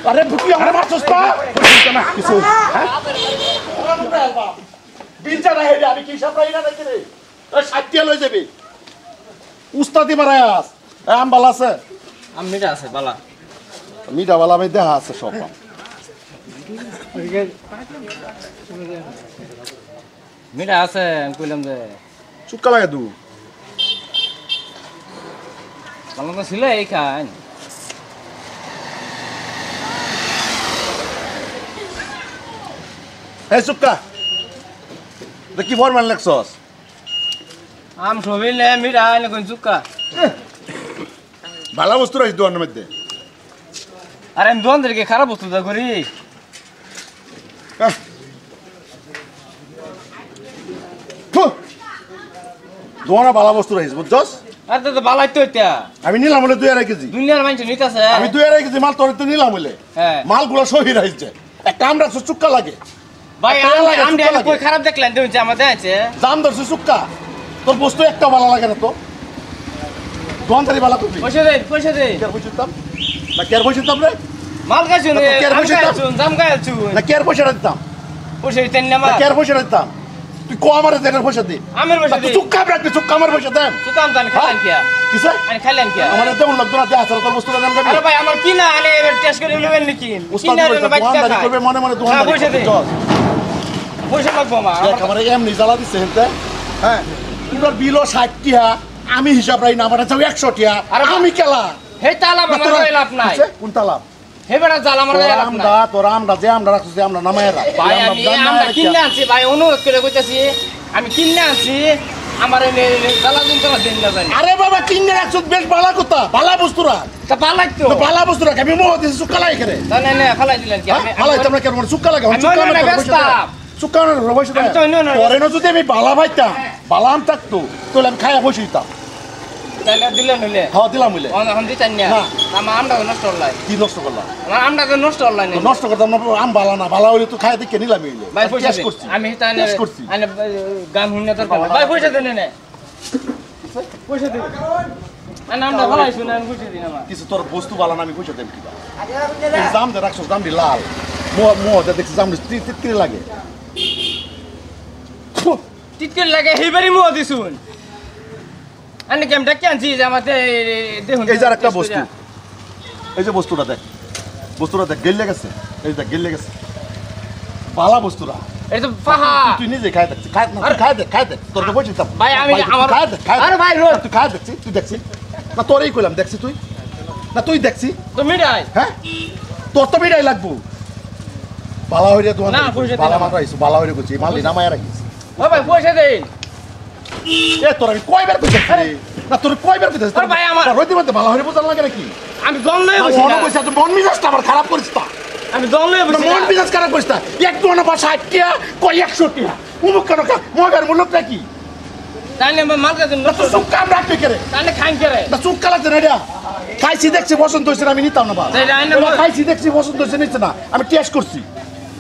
আরে বুকি আমার মারছস না কিছু হ্যাঁ বিলটা না হেডে আমি কি হিসাব রাই না নাকি রে ওই 60 টিয়া লই যাবি উস্তাদি মারায়াস আম বালা আছে আম মিঠা আছে বালা মিঠা বালা আমি দেখা আছে সব মিঠা আছে কইলাম যে চুক্কা লাগে দু বালা তো ছিল এই খান এই চুক্কা কি ফরমান লেখছস আম সবিল নে মিঠা এনে কোন চুক্কা ভালো বস্তু রাখি দোকানের মধ্যে আরে আমি দোকানদারকে খারাপ বস্তু দা করি দোকানে ভালো বস্তু রাখিস বুঝছস আরে তো বালাই তো এটা আমি নিলাম বলে 2.5 কেজি দুনিয়ার মানুষ নিতাছে আমি 2.5 কেজি মাল তোর তো নিলাম বলে হ্যাঁ মালগুলো সহি রাখিছে একটা আমরা চুক্কা লাগে ভাই আমি কই খারাপ দেখলেন তুমি যে আমাদের আছে দাম ধরছে চুক্কা তোর বস্তু একটা ভালো লাগে না তো দোকানদারি ভালো করবি পয়সা দে কেয়ার পয়সা দিতাম না কেয়ার পয়সা দিতাম রে মাল গাছুন না, কেয়ার পয়সা দিতাম? দাম গাছুন না কেয়ার পয়সাটা দিতাম পয়সা দিতেন না না কেয়ার পয়সাটা দিতাম তুই কো আমার দেনের পয়সা দি আমের পয়সা তুই দে চুক্কা রাখবি চুক্কা আমার পয়সা দেন সুতাম জানি খাইলেন কি কিসে আমি খাইলেন কি আমার তেমন লাগতো না দেখ তোর বস্তুটা দাম যাবে আরে ভাই আমার কিনা আনে এবার টেস্ট করে নেবেন নাকি উস্তাদ কিনা বলছে, আনে ভাই দোকানদারি টাকা করবে মনে মনে দোকানদারি পয়সা দে করবে, চল। পয়সা লাগবো আমার দেখ আমার এমনি জ্বালা দিচ্ছে হেনতে হ্যাঁ তোর বিলও 60 টিয়া আমি হিসাব রাই না আমার যাও 100 টিয়া আর আমি কেলা হে তালা আমার রই লাভ নাই কিসে? কোন তালাব হে বেটা জাল আমার রই লাভ নাই তোর আমটা যে আমরা রাখছিস যে আমরা নামায় রাখ ভাই আমি আমরা কিনে আনছি ভাই অনুরোধ করে কইতাছি আমি কিনে আনছি আমার জালা দিন তোমার দিন না জানি আরে বাবা কিনে রাখছিস বেশ ভালো কথা ভালো বস্তু রাখ তা পালাই তো ভালো বস্তু রাখ আমি মোহ দিছি চুক্কা লাগে এখানে তা না ফালাই দিলেন কি আমি ভালো তোমরা কেন চুক্কা লাগে আমি অন্য না ব্যস্ত। চুক্কা না পয়সা আমি তো অন্য না। পরে না যদি আমি বালা ভাইতাম বালা আম থাকতো তাহলে আমি খাইয়া বসে দিতাম তাইলে দিলেন হইলে হ্যাঁ দিলাম বলে এখন দিতেন না না। আমার আমটা নষ্ট হলাই কি নষ্ট করলাম আমার আমটা নষ্ট হলাই না নষ্ট করতাম না আম বালা না বালা হইলে তো খাইয়া দেখে নিলাম হইলে ভাই পয়সা টেস্ট দিন করছি আমি তাই টেস্ট করছি গান শুনে তোর ভাই পয়সা দেন না পয়সা দিন আমি আমটা ভালাই শুনে আমি পয়সা দিন আমার কিছু তোর বস্তু বালা না আমি পয়সা দেব কিবা এই জাম দে রাখছস জাম দি লাল মোহ দে দেখছিস জাম তিতকিরে লাগে টিটকেল লাগে হেবারই মুহ দিছুন আনে কেম ডাকি আনছি যে আমাতে দেখুন এই যে একটা বস্তু এই যে বস্তুটা দেখ গেলে গেছে এই দেখ গেলে গেছে বালা বস্তুরা এই তো পাহা তুই নিজে খাই দেখছিস খাই দেখ তোর তো বলছিস ভাই আমি আমার আরে ভাই রোজ তুই খাই দেখছিস তুই দেখছিস না তোরই কইলাম দেখছিস তুই না তুই দেখছিস তো মিটাই হ্যাঁ তোর তো বিড়াই লাগবো বালা হইরে দোকান না, পয়সা দিলাম। বালা মাত্রা আইছো বালা হইরে কইছি মালি নামায় রাখিস ও ভাই পয়সা দেন এ তোর আমি কয়বার কইছি না তোর কয়বার কইছিস আরে ভাই, আমার- রইতে মধ্যে বালা হইরে বোঝার লাগে নাকি আমি দল লয়ে বসি মন না। কইছিস তুই মন মিজাজটা আবার খারাপ করিস তা আমি দল লয়ে বসি মন না। মিজাজ খারাপ করিস তা একটু না বা 60 টিয়া কই 100 টিয়া উমুক কেন মগার মূল্যটা কি তাইলে আমি মাল কাছে না তো সুখ কাম রাখতে কেরে তাইলে খাইন করে না চুপ কালাতে না রে খাইছি দেখছি পছন্দ হইছে না আমি নিতাম না বাবা তাই রাইনা এবার খাইছি দেখছি পছন্দ হইছে নিচ্ছে না আমি টেস্ট করছি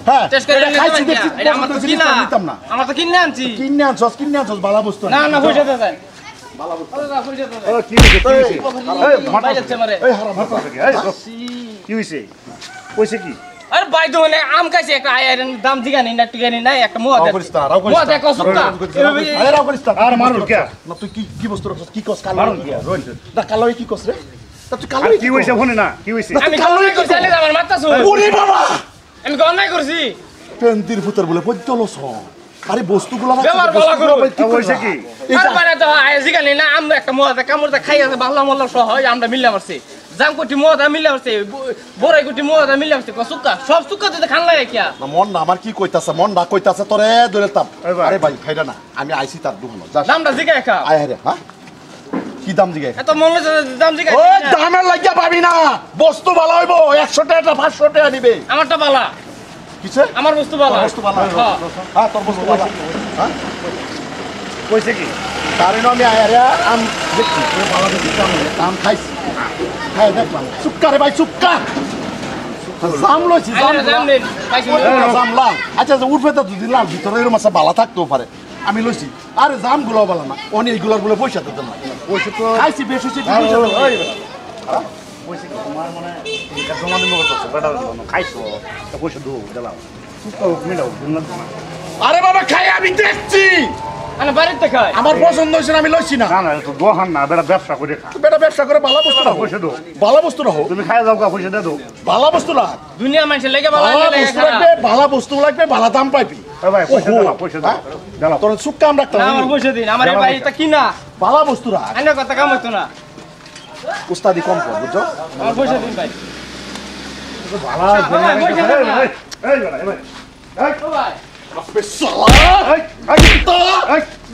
হ্যাঁ টেস্ট করে এটা খাইছি দেখছি এটা আমার পছন্দ তো হইছে কিনা নিতাম না আমার তো কিনে আনছি কিনে আনছস বালা বস্তু না না পয়সা দে দেন বালা বস্তু পয়সা দে দেন কি হইছে ভাই যাচ্ছে মারে এই হারাম হারাম কি হইছে কইছে কি আরে ভাই তো মানে আম খাইছে একটা আয়ারের দাম দিগানি না টিগানি নাই একটা মুয়া রাও দে করিস তা রাও করিস মুয়া দে কসুতা আরে রাও করিস তা আর মারুন কে না তুই কি বস্তু রাখছস কি কস কালো মারুন কে রোন না কালো কি কস রে তা তুই কালো আর কি হইছে ফোনে না কি হইছে আমি গন্নাই করছি আলে আমার মাথা শুন ওরে বাবা আমি গন্নাই করছি পেন্তির পুতর বলে পদ্যলস আরে বস্তুগুলো না ব্যবহার ভালো করো। হইছে কি আর মানে তো আইজিগানি না আমরা একটা মুয়া দে কামড় খাই আছে ভালো মল্ল সহ আমরা মিললাম আসছে জাম কোটি মুয়া দা মিললাম আসছে বড়াই কোটি মুয়া দা মিললাম আসছে কসুকা সব সুকা দিতে খান লাগে কি না মন না আমার কি কইতাছে মন না কইতাছে তোরে ধরেতাম এই ভাই। আরে ভাই খাইরা না আমি আইছি তার দোকানে যা দামটা জিগাই খা আয় রে হ্যাঁ কি দাম দিগে এত মনে দাম জিগাই ওই দামের লাগিয়া পাবি না বস্তু ভালো হইব 100 টাকা 500 টাকা নিবে আমারটা বালা কিছে আমার বস্তু বালা বস্তু ভালো হ্যাঁ তোর বস্তু ভালো হ্যাঁ কইছে কি কারণ আমি আয় রে আম দেখছি তোর ভালো দেখছি আম খাইছি খাই দেখলাম সুক্কা রে ভাই সুক্কা জাম লইছি জাম দাম নেই পাইছি জাম লাল আচ্ছা উঠবে তো দুদিন লাল ভিতরে এরকম আছে বালা থাকতেও পারে আমি লইছি আরে জাম গুলো বালা না অনেক এইগুলোর বলে পয়সা দিতে না কইছে তো খাইছি বেশ হইছে কইছে কি তোমার মানে এটা জমা দিন করতেছ বেটা খাইছো তো কইছে দো দিলাম সুক্কা মিলাও দুনা আরে বাবা খাই আমি দেখছি আরে বাড়িতে খাই আমার পছন্দ হইছে না আমি লইছি না না না তো দোহান না বেটা ব্যবসা করে খা বেটা ব্যবসা করে ভালো বস্তু না কইছে দো ভালো বস্তু না হোক তুমি খাই যাও কা কইছে দে দো ভালো বস্তু না দুনিয়া মানুষের লেগে ভালো ভালো লাগে বস্তু লাগবে ভালো বস্তু লাগবে ভালো দাম পাইবি এ ভাই কইছে দাও কইছে দাও দিলাম তোর সুক্কা আমরা রাখতাম না আমার পয়সা দিন আমার এই বাড়িটা কিনা ভালো বস্তু রাখ আইনা কথা কাম হইতো না উস্তাদি কম কর বুঝছো আমার পয়সা দিন ভাই ভালো এই বেটা এই ভাই এই ও ভাই আপে সালা এই এই তো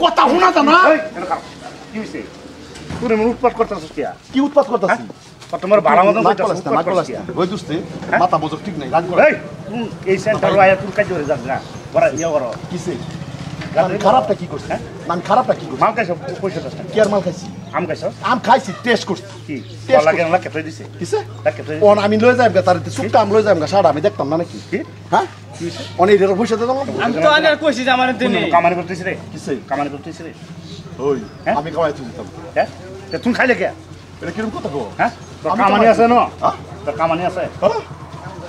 কথা শোনা জানা এই এটা কি হইছে তুই মন উৎপাত করতেছস কি কি উৎপাত করতাছি তোমার ভালো মতন নাক কইতাছস কলাস না নাক কলাস না ওই দুস্তে মাথা বজর ঠিক নাই রাগ করে এই এই সেন্টার আয়া তুই কাজ করে যাস না বড় ইয়া করো কিসে আমি খারাপটা কি করছি আমি খারাপটা কি করছি মাল খাইছ পয়সা দাস না কি আর মাল খাইছি আম খাইছ আম খাইছি টেস্ট করছি কি Test লাগে না কেটে দিছে কিসে কেটে ওন আমি লয়ে যাইম গা তার সুক্কা আম লয়ে যাইম গা সাড়া আমি দেখতাম না নাকি কি হ্যাঁ অনেক এর পয়সা দিতাম না আমি তো আগে কইছি যে আমার দিনে কামানি করতেছ রে কিসে কামানি করতেছ রে ওই হ্যাঁ? আমি কামাই তুই দিতাম হ্যাঁ তে তুই খাইলে কে এটা কিরকম কথা গো হ্যাঁ তোর আমি কামানি কামাই- আছে না হ্যাঁ? তোর কামানি আছে হ্যাঁ?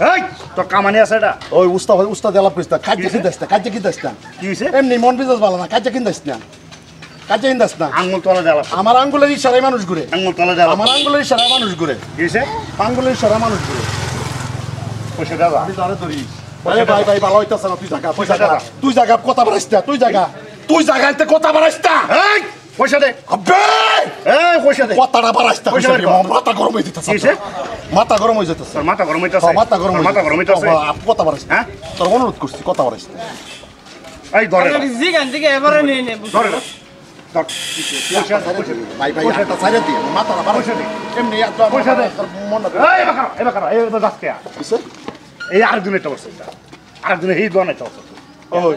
এই তোর কামানি আছে এটা ওই উস্তাদ এলা কইস্তা কাজে কি দাসতা কাজে কি দাসতা কি হইছে এমনি মন বিজাজ ভালো না কাজে কি দাসতা কাজে কি দাসতা আঙ্গুল তলা দেলা আমার আঙ্গুলের ইশারায় মানুষ ঘুরে আঙ্গুল তলা দেলা আমার আঙ্গুলের ইশারায় মানুষ ঘুরে কি হইছে আঙ্গুলের ইশারায় মানুষ ঘুরে পয়সা দাও আমি তারে ধরি ভাই ভাই ভাই ভালো হইতাছ না তুই জায়গা পয়সা দাও। তুই জায়গা কথা বাড়াইস্তা তুই জায়গাতে কথা বাড়াইস্তা এই পয়সা দে আবে এই পয়সা দে কথাটা বাড়াইস্তা পয়সা বের কর। মাথা গরম হয়ে যেতেছে কিসে? মাথা গরম হয়ে যেতেছে তোর মাথা গরম হইতাছে মাথা গরম মাথা গরম হইতাছে কথা বাড়াইস্তা হ্যাঁ তোর অনুরোধ করছি কথা বাড়াইস্তা এই ধরে আমি জিগান থেকে এবারে নিয়ে নে ধরে তোর পয়সা ভাই ভাই একটা সাইড দিয়ে মাথাটা বাড়াইস্তা এমনি পয়সা দে। মনটা এই বাকারা এই দাস কে কিসে? এই আরেকদিন এটা বসে আরেকদিন এই দোয়া নাই চলছে ওই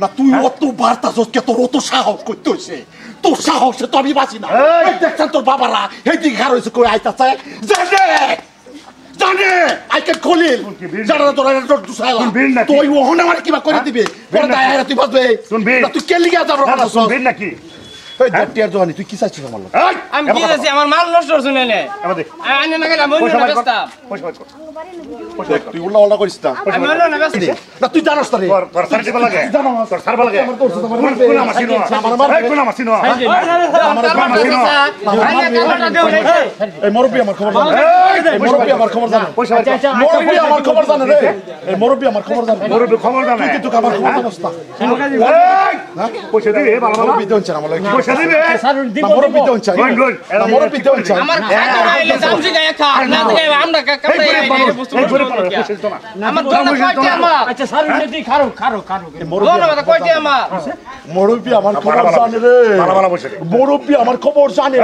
না তুই অত বার্তাছস কে তোর অত সাহস করতে হইছে তোর সাহসে তো আমি বাঁচি না এই! এই দেখছেন তোর বাবারা এই দিকে ঘর হয়েছে কই আইতাছে জানে আই ক্যান খলিল কি বীর জানা তোর এটা তোর দুসাইলা তুই বীর নাকি? তুই ওহনে আমার কিবা করে দিবে বীর পরে নাকি? দায় তুই বাঁচবে তুই বীর? না তুই কে লিগা যাবো না না শুনবেন নাকি এই দেড়টিয়ার জোয়ানি তুই কি চাইছিস আমার লোক এই আমি কি আছি আমার মাল নষ্ট হচ্ছে নে এবার দেখ আইনে না গেলাম অন্য পয়সা না বাই কর ব্যস্ত পয়সা বাই কর দেখ তুই উল্লা উল্লা করিস না আমি অন্য না ব্যস্ত না তুই জানোস না রে তোর সার দিবা লাগে জানো না। তোর সার দিবা লাগে আমার তোর সাথে আমার মারবে। কোন আমার সিনো আমার মারবে। এই কোন আমার সিনো এই মুরব্বি আমার খবর জানে এই মুরব্বি আমার খবর জানে পয়সা বাই কর মুরব্বি আমার খবর জানে রে এই মুরব্বি আমার খবর জানে মুরব্বি খবর জানে তুই কিন্তু আমার খবর জানোস না এই পয়সা দিবে ভালো ভালো মুরব্বি দেন না আমার পয়সা দিবে না মুরব্বি দেন চাই রোন রোন না মুরব্বি দেন চাই আমার খাইতে আইলে দাম জিগায় খা না জিগায় আমরা কাপড় এই বুঝতে পারছো আমার দোকানে কয়টি আমার আচ্ছা স্যার উন্নতি খারো খারো খারো দোকানে কথা কয়টি আমার মুরব্বি আমার খবর জানে রে ভালো ভালো পয়সা দে মুরব্বি আমার খবর জানে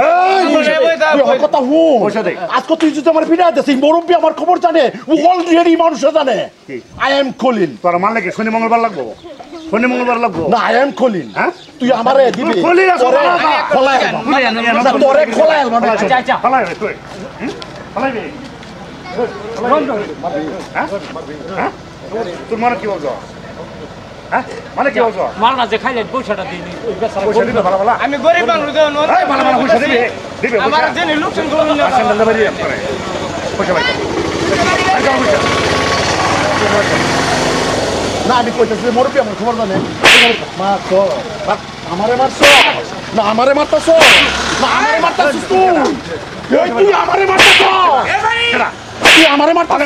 তুই আমার কথা হুন পয়সা দে। আজকে তুই যদি আমার বিনা দিস মুরব্বি আমার খবর জানে অলরেডি মানুষ জানে কি? আই এম খলিল তোর মান লাগে শনি মঙ্গলবার লাগবো শনি মঙ্গলবার লাগবো না আই এম খলিল হ্যাঁ? তুই আমারে দিবি তুই খলিল আছো তোরে না? খোলাই না তোরে খোলাই মানে আচ্ছা আচ্ছা ফালাই রে তুই ফালাই রে হ্যাঁ হ্যাঁ তোর মানে কি বলছো হ্যাঁ মানে কি বলছো মালটা যে খাইলেন পয়সাটা দিন ওই বেচারা পয়সা দিবে ভালো ভালো আমি গরিব মানুষ দেন এই ভালো ভালো পয়সা দিবে দিবে আমার জেনে লোকসান করবেন না সেন্টার দেবে দিয়ে করে পয়সা পাই না আমি কইতেছি মুরব্বি আমার খবর জানে মারছো আমারে মারছো না আমারে মারতাছ না আমারে মারতাছ তুই এই তুই আমারে মারতাছ তুই আমারে মারতাছ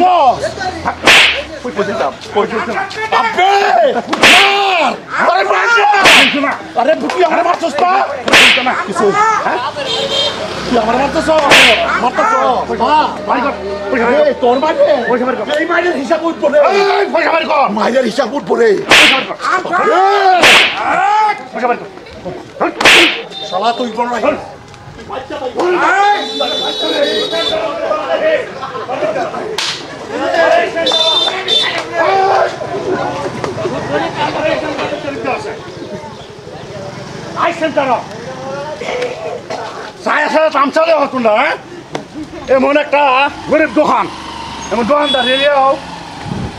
আবে মার আরে মার আরে তুই আমারে মারছস না কিছু হ্যাঁ? তুই আমারে মারতাছ এই তোর মারবে এই মাইরের হিসাব উঠবো রে পয়সা বাই কর মাইরের হিসাব উঠবো রে পয়সা বাই কর শালা তুই বড় রাখ আই সেন্টার সায়া সায়া তামসা দেওয়া তোমরা হ্যাঁ এমন একটা গরিব দোকান এমন দোকানদার এরিয়াও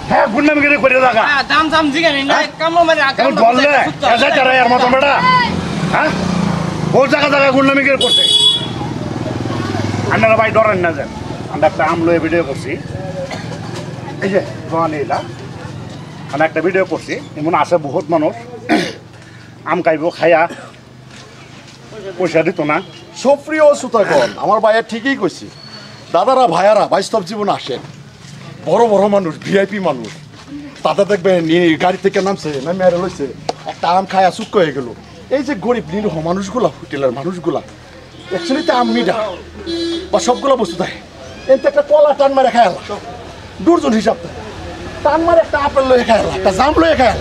হ্যাঁ গুন্ডামিগিরি করে থাকা দাম দাম জিগানি না কামো মানে এখন বললে এসে তারা এর মতো বেটা হ্যাঁ ওর জায়গা জায়গায় গুন্ডামিগিরি করছে আপনারা ভাই ডরেন না যান আমরা একটা আম লয়ে ভিডিও করছি এই যে দোকানে এলা আমি একটা ভিডিও করছি এমন আসে বহুত মানুষ আম খাইব খাইয়া পয়সা দিত না। সুপ্রিয় শ্রোতাগণ, আমার ভাইয়া ঠিকই কইছি। দাদারা ভাইয়ারা বাস্তব জীবনে আসেন, বড় বড় মানুষ, ভিআইপি মানুষ, তাদের দেখবেন গাড়ি থেকে নামছে, নামে আর লইছে একটা আম খায়া চুক্ক হয়ে গেল। এই যে গরিব নিরীহ মানুষগুলা, হোটেলের মানুষগুলা, অ্যাকচুয়ালি তো আম মিডা বা সবগুলো বস্তু থাকে, এতে একটা কলা টান মারে খায়াল, দুর্জন হিসাব থাকে, টান মারে একটা আপেল লয়ে খায়াল, একটা জাম লয়ে খায়াল।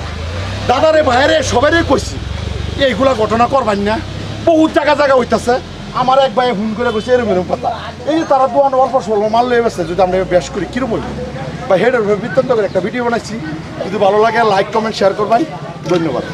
দাদারে ভাইয়ারে সবারই কইছি এইগুলা ঘটনা করবেন না, বহুত জায়গা জায়গা হইতাছে। আমার এক ভাই হুন করে গেছে এরম এরম কথা, এই যে তারা দোয়ান অল্প স্বল্প মাল লয়ে গেছে, যদি আমরা বেশ করি কিরম হইব বা হেডের বৃত্তান্ত করে একটা ভিডিও বানাইছি। যদি ভালো লাগে লাইক কমেন্ট শেয়ার করবেন, ধন্যবাদ।